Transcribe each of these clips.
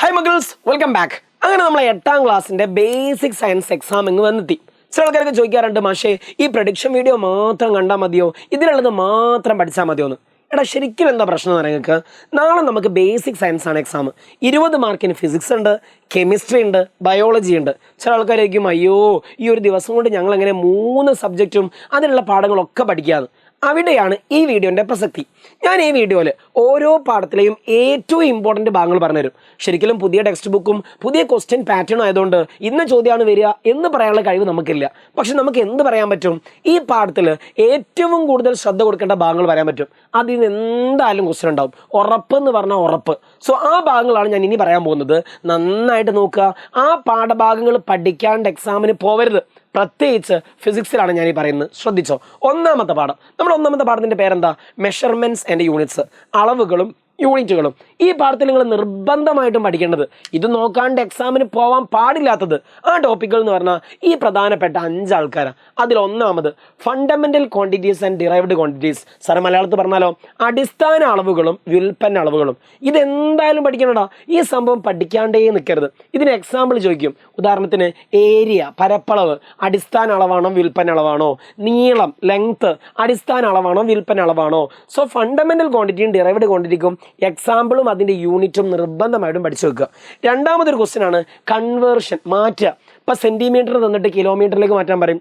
Hi Muggles, welcome back. അങ്ങനെ നമ്മൾ 8ാം ക്ലാസ്സിന്റെ ബേസിക് സയൻസ് എക്സാം ഇങ്ങ് വന്നെത്തി. ചില ആൾക്കാരൊക്കെ ചോദിക്കാറുണ്ട്, മാഷേ ഈ പ്രഡിക്ഷൻ വീഡിയോ മാത്രം കണ്ടാൽ മതിയോ, ഇതിലുള്ളത് മാത്രം പഠിച്ചാൽ മതിയോ എന്ന്. എടാ ശരിക്കും എന്താ പ്രശ്നം എന്ന് പറയാൻ നിങ്ങൾക്ക്, നാളെ നമുക്ക് ബേസിക് സയൻസ് ആണ് എക്സാം. 20 മാർക്കിന് ഫിസിക്സ് ഉണ്ട്, കെമിസ്ട്രി ഉണ്ട്, ബയോളജി ഉണ്ട്. ചില ആൾക്കാരായിരിക്കും അയ്യോ ഈ ഒരു ദിവസം കൊണ്ട് ഞങ്ങൾ എങ്ങനെ 3 സബ്ജക്റ്റും അതിലുള്ള പാഠങ്ങളൊക്കെ പഠിക്കാമെന്ന്. അവിടെയാണ് ഈ വീഡിയോൻ്റെ പ്രസക്തി. ഞാൻ ഈ വീഡിയോയിൽ ഓരോ പാഠത്തിലെയും ഏറ്റവും ഇമ്പോർട്ടൻ്റ് ഭാഗങ്ങൾ പറഞ്ഞുതരും. ശരിക്കും പുതിയ ടെക്സ്റ്റ് ബുക്കും പുതിയ ക്വസ്റ്റ്യൻ പാറ്റേണും ആയതുകൊണ്ട് ഇന്ന ചോദ്യമാണ് വരിക എന്ന് പറയാനുള്ള കഴിവ് നമുക്കില്ല. പക്ഷെ നമുക്ക് എന്ത് പറയാൻ പറ്റും, ഈ പാഠത്തിൽ ഏറ്റവും കൂടുതൽ ശ്രദ്ധ കൊടുക്കേണ്ട ഭാഗങ്ങൾ പറയാൻ പറ്റും. അതിൽ നിന്ന് എന്തായാലും ക്വസ്റ്റ്യൻ ഉണ്ടാവും, ഉറപ്പെന്ന് പറഞ്ഞാൽ ഉറപ്പ്. സോ ആ ഭാഗങ്ങളാണ് ഞാൻ ഇനി പറയാൻ പോകുന്നത്. നന്നായിട്ട് നോക്കുക. ആ പാഠഭാഗങ്ങൾ പഠിക്കാണ്ട് എക്സാമിന് പോവരുത്. പ്രത്യേകിച്ച് ഫിസിക്സിലാണ് ഞാൻ ഈ പറയുന്നത്, ശ്രദ്ധിച്ചോ. ഒന്നാമത്തെ പാഠം, നമ്മുടെ ഒന്നാമത്തെ പാഠത്തിൻ്റെ പേരെന്താ? മെഷർമെൻറ്റ്സ് ആൻഡ് യൂണിറ്റ്സ്, അളവുകളും യൂണിറ്റുകളും. ഈ പാഠത്തിൽ നിങ്ങൾ നിർബന്ധമായിട്ടും പഠിക്കേണ്ടത്, ഇത് നോക്കാണ്ട് എക്സാമിന് പോകാൻ പാടില്ലാത്തത് ആ ടോപ്പിക്കുകൾ എന്ന് പറഞ്ഞാൽ ഈ പ്രധാനപ്പെട്ട 5 ആൾക്കാരാണ്. അതിലൊന്നാമത് fundamental quantities and derived quantities. Sir മലയാളത്തിൽ പറഞ്ഞാലോ, അടിസ്ഥാന അളവുകളും വ്യുൽപ്പന്ന അളവുകളും. ഇതെന്തായാലും പഠിക്കണടാ. ഈ സംഭവം പഠിക്കാണ്ടേ നിൽക്കരുത്. ഇതിന് എക്സാമ്പിൾ ചോദിക്കും. ഉദാഹരണത്തിന് ഏരിയ, പരപ്പളവ് അടിസ്ഥാന അളവാണോ വ്യുൽപ്പന്ന അളവാണോ? നീളം, ലെങ്ത്ത് അടിസ്ഥാന അളവാണോ വ്യുൽപ്പന്ന അളവാണോ? സോ ഫണ്ടമെൻ്റൽ ക്വാണ്ടിറ്റിയും ഡിറൈവ്ഡ് ക്വാണ്ടിറ്റിക്കും എക്സാമ്പിളും അതിൻ്റെ യൂണിറ്റും നിർബന്ധമായിട്ടും പഠിച്ചു വെക്കുക. രണ്ടാമതൊരു ക്വസ്റ്റ്യൻ ആണ് കൺവേർഷൻ, മാറ്റുക. ഇപ്പോൾ സെൻറ്റിമീറ്റർ തന്നിട്ട് കിലോമീറ്ററിലേക്ക് മാറ്റാൻ പറയും,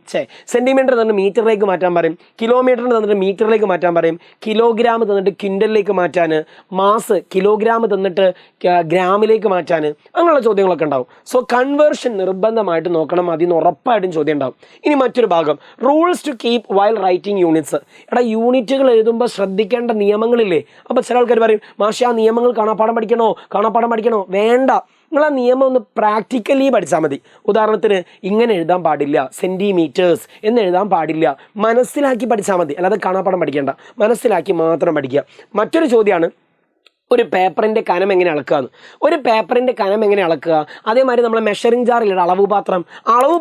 സെൻറ്റിമീറ്റർ തന്നിട്ട് മീറ്ററിലേക്ക് മാറ്റാൻ പറയും, കിലോമീറ്ററിന് തന്നിട്ട് മീറ്ററിലേക്ക് മാറ്റാൻ പറയും, കിലോഗ്രാം തന്നിട്ട് ക്വിൻ്റലിലേക്ക് മാറ്റാൻ, മാസ് കിലോഗ്രാം തന്നിട്ട് ഗ്രാമിലേക്ക് മാറ്റാൻ, അങ്ങനെയുള്ള ചോദ്യങ്ങളൊക്കെ ഉണ്ടാവും. സോ കൺവേർഷൻ നിർബന്ധമായിട്ട് നോക്കണം, അതിന് ഉറപ്പായിട്ടും ചോദ്യം ഉണ്ടാവും. ഇനി മറ്റൊരു ഭാഗം, rules to keep while writing units. എടാ യൂണിറ്റുകൾ എഴുതുമ്പോൾ ശ്രദ്ധിക്കേണ്ട നിയമങ്ങളില്ലേ? അപ്പോൾ ചില ആൾക്കാർ പറയും, മാഷെ ആ നിയമങ്ങൾ കാണാപ്പാഠം പഠിക്കണോ? വേണ്ട, നിങ്ങൾ ആ നിയമം ഒന്ന് പ്രാക്ടിക്കലി പഠിച്ചാൽ മതി. ഉദാഹരണത്തിന് ഇങ്ങനെ എഴുതാൻ പാടില്ല, സെൻറ്റിമീറ്റേഴ്സ് എന്ന് എഴുതാൻ പാടില്ല. മനസ്സിലാക്കി പഠിച്ചാൽ മതി, അല്ലാതെ കാണാപ്പാഠം പഠിക്കേണ്ട, മനസ്സിലാക്കി മാത്രം പഠിക്കുക. മറ്റൊരു ചോദ്യമാണ് ഒരു പേപ്പറിൻ്റെ കനം എങ്ങനെ അളക്കുക. അതേമാതിരി നമ്മൾ മെഷറിംഗ് ജാറിലുള്ള അളവ്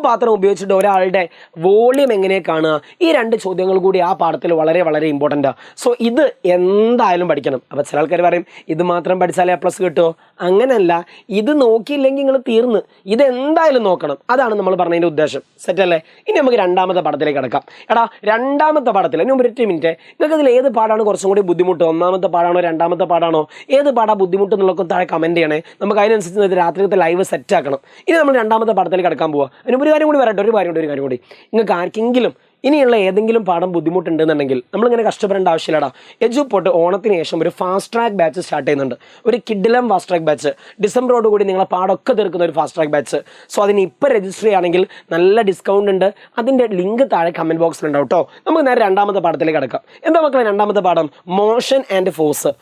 പാത്രം ഉപയോഗിച്ചിട്ട് ഒരാളുടെ വോളിയം എങ്ങനെ കാണുക. ഈ 2 ചോദ്യങ്ങൾ കൂടി ആ പാഠത്തിൽ വളരെ വളരെ ഇമ്പോർട്ടൻ്റാണ്. സോ ഇത് എന്തായാലും പഠിക്കണം. അപ്പോൾ ചില ആൾക്കാർ പറയും ഇത് മാത്രം പഠിച്ചാലേ A+ കിട്ടുമോ? അങ്ങനെയല്ല, ഇത് നോക്കിയില്ലെങ്കിൽ നിങ്ങൾ തീർന്ന്. ഇതെന്തായാലും നോക്കണം. അതാണ് നമ്മൾ പറഞ്ഞതിൻ്റെ ഉദ്ദേശം. സെറ്റല്ലേ? ഇനി നമുക്ക് രണ്ടാമത്തെ പാഠത്തിലേക്ക് കിടക്കാം. എടാ രണ്ടാമത്തെ പാഠത്തിൽ ഇനി 1 മിനിറ്റ്, നിങ്ങൾക്ക് ഇതിൽ ഏത് പാഠമാണ് കുറച്ചും കൂടി ബുദ്ധിമുട്ട്? ഒന്നാമത്തെ പാഠാണോ രണ്ടാമത്തെ പാഠാണോ? ഏത് പാഠം ബുദ്ധിമുട്ട് എന്നുള്ളതൊക്കെ താഴെ കമൻറ്റ് ചെയ്യണേ. നമുക്ക് അതിനനുസരിച്ച് രാത്രിത്തെ ലൈവ് സെറ്റ് ആക്കണം. ഇനി നമ്മൾ രണ്ടാമത്തെ പാഠത്തിലേക്ക് കിടക്കാൻ പോവുക. അതിന് ഒരു കാര്യം കൂടി പറയട്ടെ, ഒരു കാര്യം കൂടി. നിങ്ങൾക്ക് ആർക്കെങ്കിലും ഇനിയുള്ള ഏതെങ്കിലും പാഠം ബുദ്ധിമുട്ടുണ്ടെന്നുണ്ടെങ്കിൽ നമ്മളിങ്ങനെ കഷ്ടപ്പെടേണ്ട ആവശ്യമില്ലടാ. എജുപോട്ട് ഓണത്തിന് ശേഷം ഒരു ഫാസ്റ്റ് ട്രാക്ക് ബാച്ച് സ്റ്റാർട്ട് ചെയ്യുന്നുണ്ട്. ഒരു കിഡിലം ഫാസ്റ്റ് ട്രാക്ക് ബാച്ച്, ഡിസംബറോട് കൂടി നിങ്ങളെ പാടൊക്കെ തീർക്കുന്ന ഒരു ഫാസ്റ്റ് ട്രാക്ക് ബാച്ച്. സോ അതിന് ഇപ്പോൾ രജിസ്റ്റർ ചെയ്യുകയാണെങ്കിൽ നല്ല ഡിസ്കൗണ്ട് ഉണ്ട്. അതിൻ്റെ ലിങ്ക് താഴെ കമൻറ്റ് ബോക്സിലുണ്ടാവും കേട്ടോ. നമുക്ക് നേരെ രണ്ടാമത്തെ പാഠത്തിലേക്ക് കിടക്കാം. എന്താ മക്കളെ രണ്ടാമത്തെ പാഠം? Motion and force.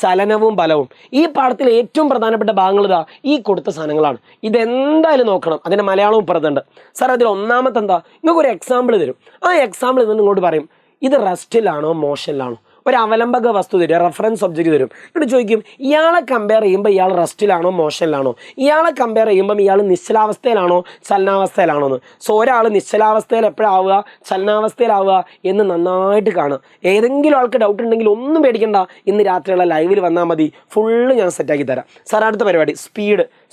ചലനവും ബലവും. ഈ പാഠത്തിൽ ഏറ്റവും പ്രധാനപ്പെട്ട ഭാഗങ്ങൾ ഇതാ ഈ കൊടുത്ത സാധനങ്ങളാണ്. ഇതെന്തായാലും നോക്കണം. അതിൻ്റെ മലയാളവും പുറത്തുണ്ട്. സാർ അതിൽ ഒന്നാമത്തെ എന്താ? നിങ്ങൾക്ക് ഒരു എക്സാമ്പിൾ തരും. ആ എക്സാമ്പിൾ നിന്ന് ഇങ്ങോട്ട് പറയും ഇത് റെസ്റ്റിലാണോ മോഷനിലാണോ. ഒരു അവലംബക വസ്തു തരും, റെഫറൻസ് ഒബ്ജക്റ്റ് തരും. എന്നിട്ട് ചോദിക്കും ഇയാളെ കമ്പയർ ചെയ്യുമ്പോൾ ഇയാൾ റെസ്റ്റിലാണോ മോഷനിലാണോ, ഇയാളെ കമ്പയർ ചെയ്യുമ്പോൾ ഇയാൾ നിശ്ചലാവസ്ഥയിലാണോ ചലനാവസ്ഥയിലാണോ എന്ന്. സോ ഒരാൾ നിശ്ചലാവസ്ഥയിൽ എപ്പോഴാവുക, ചലനാവസ്ഥയിലാവുക എന്ന് നന്നായിട്ട് കാണുക. ഏതെങ്കിലും ആൾക്ക് ഡൗട്ട് ഉണ്ടെങ്കിൽ ഒന്നും പേടിക്കണ്ട, ഇന്ന് രാത്രിയുള്ള ലൈവിൽ വന്നാൽ മതി, ഫുള്ള് ഞാൻ സെറ്റാക്കി തരാം. സാർ അടുത്ത പരിപാടി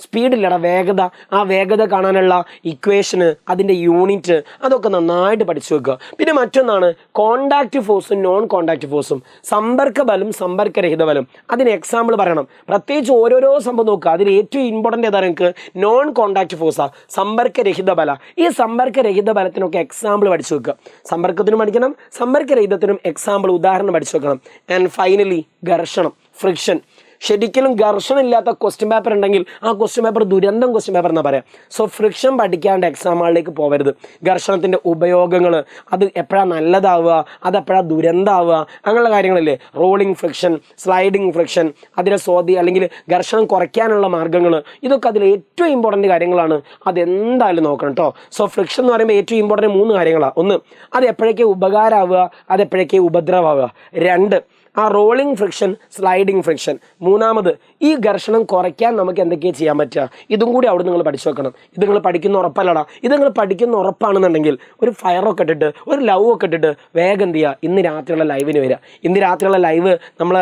സ്പീഡില്ലടാ, വേഗത. ആ വേഗത കാണാനുള്ള ഇക്വേഷന്, അതിൻ്റെ യൂണിറ്റ്, അതൊക്കെ നന്നായിട്ട് പഠിച്ചു വെക്കുക. പിന്നെ മറ്റൊന്നാണ് കോണ്ടാക്റ്റ് ഫോഴ്സും നോൺ കോണ്ടാക്റ്റ് ഫോഴ്സും. സമ്പർക്ക ബലം, സമ്പർക്കരഹിത ബലം. അതിന് എക്സാമ്പിൾ പറയണം. പ്രത്യേകിച്ച് ഓരോരോ സംഭവം നോക്കുക. അതിൽ ഏറ്റവും ഇമ്പോർട്ടൻ്റ് ഏതാണ്? എനിക്ക് നോൺ കോണ്ടാക്റ്റ് ഫോഴ്സാണ്, സമ്പർക്കരഹിത ബല. ഈ സമ്പർക്കരഹിത ബലത്തിനൊക്കെ എക്സാമ്പിൾ പഠിച്ചു വെക്കുക. സമ്പർക്കത്തിനും പഠിക്കണം, സമ്പർക്കരഹിതത്തിനും എക്സാമ്പിൾ ഉദാഹരണം പഠിച്ചു വെക്കണം. ആൻഡ് ഫൈനലി ഘർഷണം, ഫ്രിക്ഷൻ. ശരിക്കും ഘർഷണം ഇല്ലാത്ത ക്വസ്റ്റ്യൻ പേപ്പർ ഉണ്ടെങ്കിൽ ആ ക്വസ്റ്റ്യൻ പേപ്പർ ദുരന്തം ക്വസ്റ്റ്യൻ പേപ്പർ എന്നാ പറയാം. സോ ഫ്രിക്ഷൻ പഠിക്കാണ്ട് എക്സാമുകളിലേക്ക് പോകരുത്. ഘർഷണത്തിൻ്റെ ഉപയോഗങ്ങൾ, അത് എപ്പോഴാണ് നല്ലതാവുക, അതെപ്പോഴാണ് ദുരന്തമാവുക, അങ്ങനെയുള്ള കാര്യങ്ങളില്ലേ. റോളിംഗ് ഫ്രിക്ഷൻ, സ്ലൈഡിങ് ഫ്രിക്ഷൻ, അതിനെ അല്ലെങ്കിൽ ഘർഷണം കുറയ്ക്കാനുള്ള മാർഗ്ഗങ്ങൾ, ഇതൊക്കെ അതിൽ ഏറ്റവും ഇമ്പോർട്ടൻ്റ് കാര്യങ്ങളാണ്. അതെന്തായാലും നോക്കണം കേട്ടോ. സോ ഫ്രിക്ഷൻ എന്ന് പറയുമ്പോൾ ഏറ്റവും ഇമ്പോർട്ടൻ്റ് 3 കാര്യങ്ങളാണ്. 1, അത് എപ്പോഴേക്കേ ഉപകാരമാവുക, അതെപ്പോഴേക്കേ ഉപദ്രവമാവുക. 2, ആ റോളിംഗ് ഫ്രിക്ഷൻ, സ്ലൈഡിങ് ഫ്രിക്ഷൻ. മൂന്നാമത് ഈ ഘർഷണം കുറയ്ക്കാൻ നമുക്ക് എന്തൊക്കെയാണ് ചെയ്യാൻ പറ്റുക, ഇതും കൂടി അവിടെ നിങ്ങൾ പഠിച്ചു വെക്കണം. ഇത് നിങ്ങൾ പഠിക്കുന്ന ഉറപ്പല്ലടാ, ഇത് നിങ്ങൾ പഠിക്കുന്ന ഉറപ്പാണെന്നുണ്ടെങ്കിൽ ഒരു ഫയറൊക്കെ ഇട്ടിട്ട് ഒരു ലവ് ഒക്കെ ഇട്ടിട്ട് വേഗം എന്ത് ചെയ്യുക, ഇന്ന് രാത്രിയുള്ള ലൈവിന് വരിക. ഇന്ന് രാത്രിയുള്ള ലൈവ് നമ്മൾ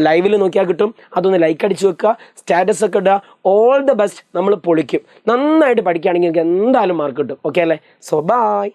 ലൈവിൽ നോക്കിയാൽ കിട്ടും. അതൊന്ന് ലൈക്ക് അടിച്ച് വെക്കുക, സ്റ്റാറ്റസ് ഒക്കെ ഇടുക. All the best. നമ്മൾ പൊളിക്കും. നന്നായിട്ട് പഠിക്കുകയാണെങ്കിൽ നിങ്ങൾക്ക് എന്തായാലും മാർക്ക് കിട്ടും. ഓക്കെ അല്ലേ? So by.